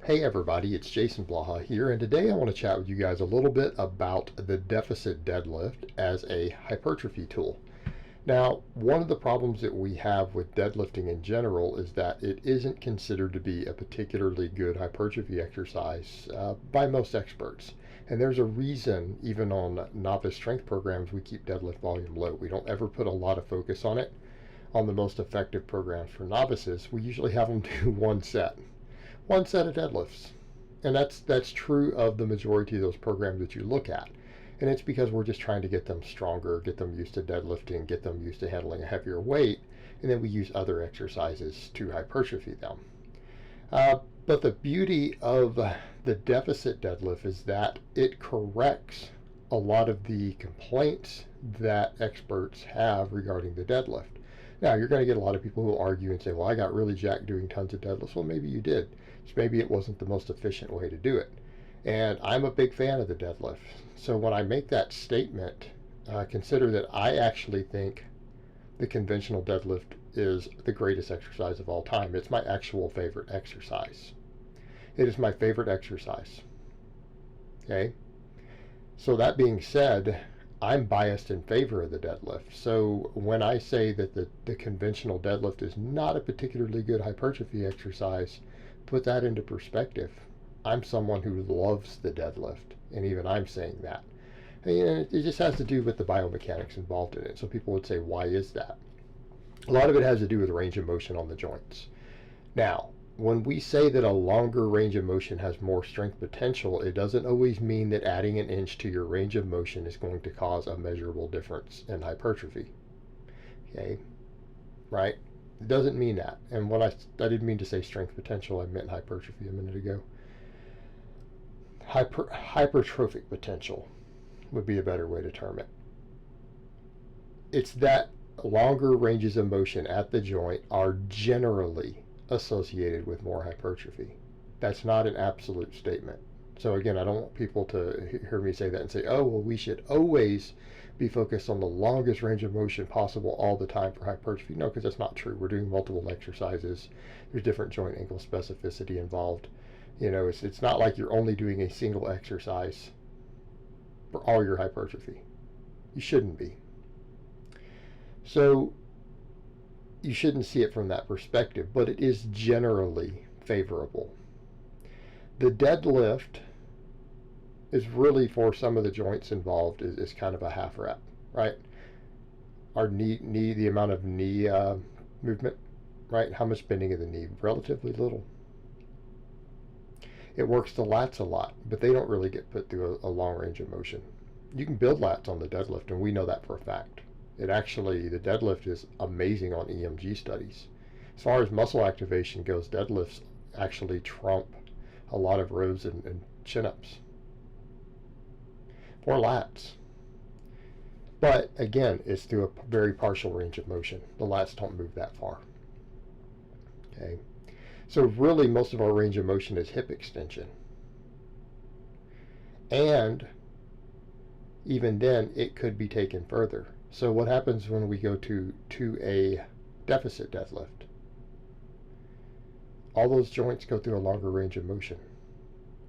Hey everybody, it's Jason Blaha here, and today I want to chat with you guys a little bit about the deficit deadlift as a hypertrophy tool. Now, one of the problems that we have with deadlifting in general is that it isn't considered to be a particularly good hypertrophy exercise by most experts. And there's a reason, even on novice strength programs, we keep deadlift volume low. We don't ever put a lot of focus on it. On the most effective programs for novices, we usually have them do one set of deadlifts. And that's true of the majority of those programs that you look at. And it's because we're just trying to get them stronger, get them used to deadlifting, get them used to handling a heavier weight, and then we use other exercises to hypertrophy them. But the beauty of the deficit deadlift is that it corrects a lot of the complaints that experts have regarding the deadlift. Now, you're going to get a lot of people who argue and say, well, I got really jacked doing tons of deadlifts. Well, maybe you did. Just maybe it wasn't the most efficient way to do it. And I'm a big fan of the deadlift. So when I make that statement, consider that I actually think the conventional deadlift is the greatest exercise of all time. It's my actual favorite exercise. It is my favorite exercise. Okay? So that being said, I'm biased in favor of the deadlift. So when I say that the conventional deadlift is not a particularly good hypertrophy exercise, put that into perspective. I'm someone who loves the deadlift, and even I'm saying that. And it just has to do with the biomechanics involved in it. So people would say, why is that? A lot of it has to do with range of motion on the joints. Now, when we say that a longer range of motion has more strength potential, it doesn't always mean that adding an inch to your range of motion is going to cause a measurable difference in hypertrophy. Okay, right? It doesn't mean that. And when I didn't mean to say strength potential, I meant hypertrophy a minute ago. Hypertrophic potential would be a better way to term it. It's that longer ranges of motion at the joint are generally associated with more hypertrophy. That's not an absolute statement. So again, I don't want people to hear me say that and say, oh, well, we should always be focused on the longest range of motion possible all the time for hypertrophy. No, because that's not true. We're doing multiple exercises. There's different joint angle specificity involved. You know, it's not like you're only doing a single exercise for all your hypertrophy. You shouldn't be. So you shouldn't see it from that perspective, but it is generally favorable. The deadlift is really, for some of the joints involved, is kind of a half rep, right? Our knee, the amount of knee movement, right? How much bending of the knee? Relatively little. It works the lats a lot, but they don't really get put through a long range of motion. You can build lats on the deadlift, and we know that for a fact. The deadlift is amazing on EMG studies. As far as muscle activation goes, deadlifts actually trump a lot of rows and chin-ups or lats. But again, it's through a very partial range of motion. The lats don't move that far. Okay. So really, most of our range of motion is hip extension. And even then, it could be taken further. So what happens when we go to a deficit deadlift? All those joints go through a longer range of motion.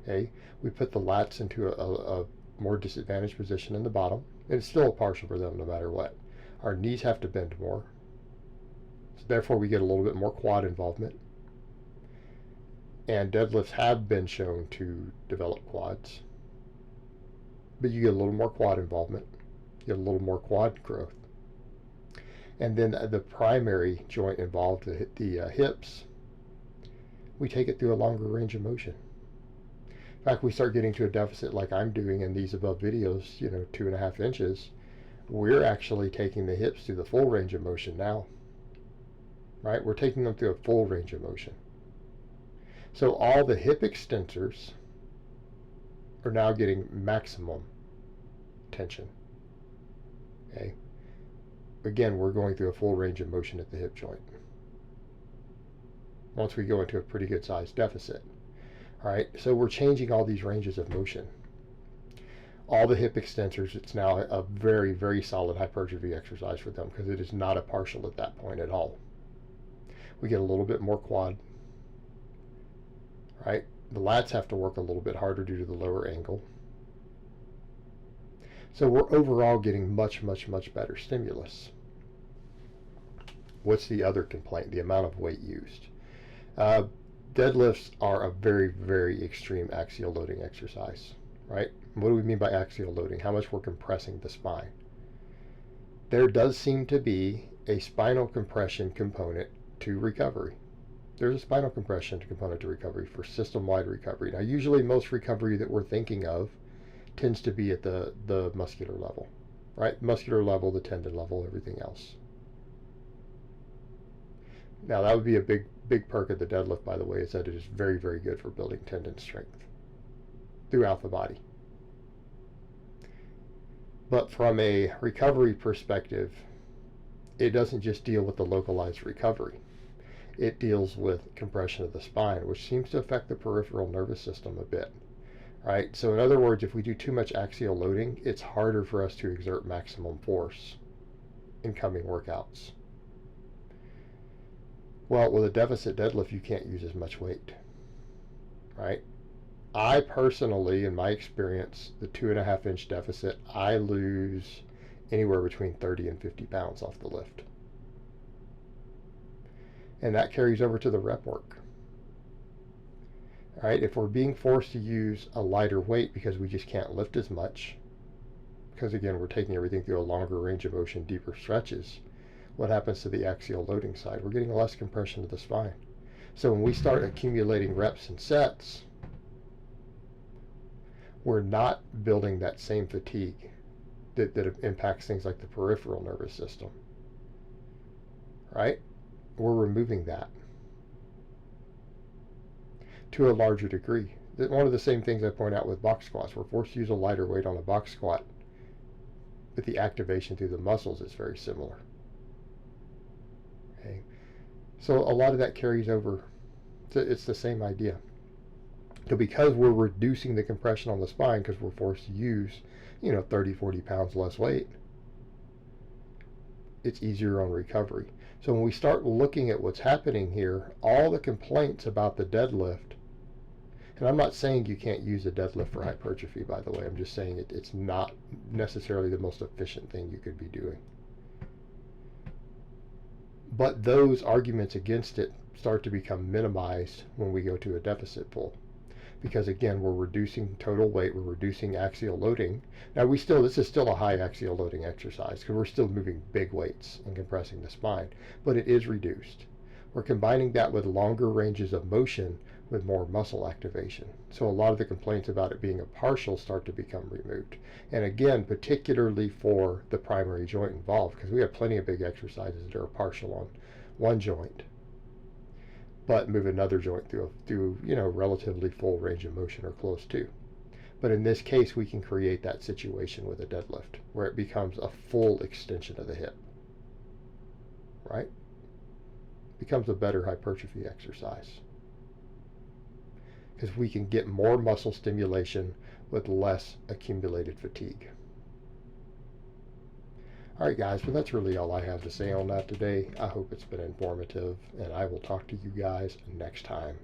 Okay, we put the lats into a more disadvantaged position in the bottom, and it's still a partial for them no matter what. Our knees have to bend more, so therefore we get a little bit more quad involvement. And deadlifts have been shown to develop quads, but you get a little more quad involvement. Get a little more quad growth. And then the primary joint involved, the hips, we take it through a longer range of motion. In fact, we start getting to a deficit like I'm doing in these above videos, 2.5 inches. We're actually taking the hips through the full range of motion now, right? We're taking them through a full range of motion. So all the hip extensors are now getting maximum tension. Okay. Again, we're going through a full range of motion at the hip joint. Once we go into a pretty good sized deficit. All right, so we're changing all these ranges of motion. All the hip extensors, it's now a very, very solid hypertrophy exercise for them because it is not a partial at that point at all. We get a little bit more quad. right? The lats have to work a little bit harder due to the lower angle. So we're overall getting much, much, much better stimulus. What's the other complaint? The amount of weight used. Deadlifts are a very, very extreme axial loading exercise, right? What do we mean by axial loading? How much we're compressing the spine. There does seem to be a spinal compression component to recovery. There's a spinal compression component to recovery for system-wide recovery. Now, usually most recovery that we're thinking of tends to be at the muscular level, right? Muscular level, the tendon level, everything else. Now, that would be a big perk of the deadlift, by the way, is that it is very, very good for building tendon strength throughout the body. But from a recovery perspective, it doesn't just deal with the localized recovery. It deals with compression of the spine, which seems to affect the peripheral nervous system a bit, right? So in other words, if we do too much axial loading, it's harder for us to exert maximum force in coming workouts. Well, with a deficit deadlift, you can't use as much weight, right? I personally, in my experience, the 2.5-inch deficit, I lose anywhere between 30 and 50 pounds off the lift. And that carries over to the rep work. All right, if we're being forced to use a lighter weight because we just can't lift as much, because again, we're taking everything through a longer range of motion, deeper stretches, what happens to the axial loading side? We're getting less compression of the spine. So when we start accumulating reps and sets, we're not building that same fatigue that impacts things like the peripheral nervous system, right? We're removing that to a larger degree. One of the same things I point out with box squats, we're forced to use a lighter weight on a box squat, but the activation through the muscles is very similar. Okay, so a lot of that carries over. It's the same idea. So because we're reducing the compression on the spine because we're forced to use, 30, 40 pounds less weight, it's easier on recovery. So when we start looking at what's happening here, all the complaints about the deadlift, and I'm not saying you can't use a deadlift for hypertrophy, by the way, I'm just saying it's not necessarily the most efficient thing you could be doing. But those arguments against it start to become minimized when we go to a deficit pull. Because again, we're reducing total weight, we're reducing axial loading. Now this is still a high axial loading exercise because we're still moving big weights and compressing the spine, but it is reduced. We're combining that with longer ranges of motion with more muscle activation. So a lot of the complaints about it being a partial start to become removed. And again, particularly for the primary joint involved, because we have plenty of big exercises that are partial on one joint, but move another joint through relatively full range of motion or close to. But in this case, we can create that situation with a deadlift where it becomes a full extension of the hip, right? Becomes a better hypertrophy exercise because we can get more muscle stimulation with less accumulated fatigue. All right, guys, well, that's really all I have to say on that today. I hope it's been informative, and I will talk to you guys next time.